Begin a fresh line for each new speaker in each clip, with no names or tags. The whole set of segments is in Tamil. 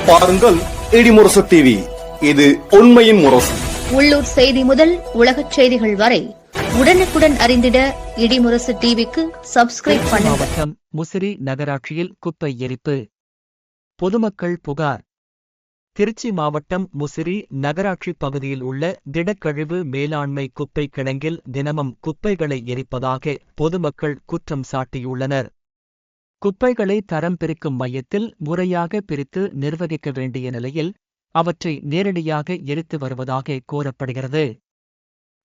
பாருங்கள் இடிமுரசு டிவி. இது உண்மையின் முரசு.
உள்ளூர் செய்தி முதல் உலகச் செய்திகள் வரை உடனுக்குடன் அறிந்திட இடிமுரசு டிவிக்கு சப்ஸ்கிரைப் பண்ணுங்க.
மாவட்டம் முசிறி நகராட்சியில் குப்பை எரிப்பு. பொதுமக்கள் புகார். திருச்சி மாவட்டம் முசிறி நகராட்சி பகுதியில் உள்ள திடக்கழிவு மேலாண்மை குப்பை கிடங்கில் தினமும் குப்பைகளை எரிப்பதாக பொதுமக்கள் குற்றம் சாட்டியுள்ளனர். குப்பைகளை தரம் பிரிக்கும் மையத்தில் முறையாக பிரித்து நிர்வகிக்க வேண்டிய நிலையில் அவற்றை நேரடியாக எரித்து வருவதாக கூறப்படுகிறது.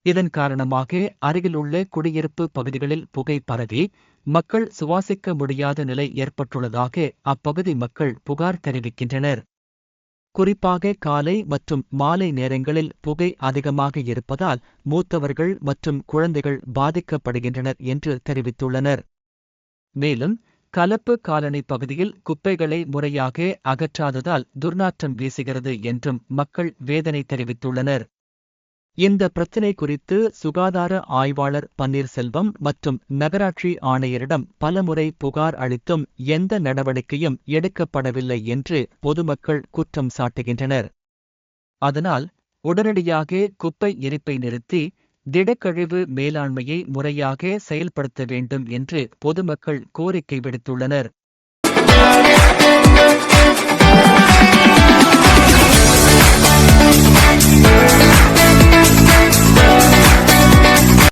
இதன் காரணமாக அருகிலுள்ள குடியிருப்பு பகுதிகளில் புகை பரவி மக்கள் சுவாசிக்க முடியாத நிலை ஏற்பட்டுள்ளதாக அப்பகுதி மக்கள் புகார் தெரிவிக்கின்றனர். குறிப்பாக காலை மற்றும் மாலை நேரங்களில் புகை அதிகமாக இருப்பதால் மூத்தவர்கள் மற்றும் குழந்தைகள் பாதிக்கப்படுகின்றனர் என்று தெரிவித்துள்ளனர். மேலும் கலப்பு காலனி பகுதியில் குப்பைகளை முறையாக அகற்றாததால் துர்நாற்றம் வீசுகிறது என்றும் மக்கள் வேதனை தெரிவித்துள்ளனர். இந்த பிரச்சினை குறித்து சுகாதார ஆய்வாளர் பன்னீர்செல்வம் மற்றும் நகராட்சி ஆணையரிடம் பலமுறை புகார் அளித்தும் எந்த நடவடிக்கையும் எடுக்கப்படவில்லை என்று பொதுமக்கள் குற்றம் சாட்டுகின்றனர். அதனால் உடனடியாக குப்பை எரிப்பை நிறுத்தி திடக்கழிவு மேலாண்மையை முறையாக செயல்படுத்த வேண்டும் என்று பொதுமக்கள் கோரிக்கை விடுத்துள்ளனர்.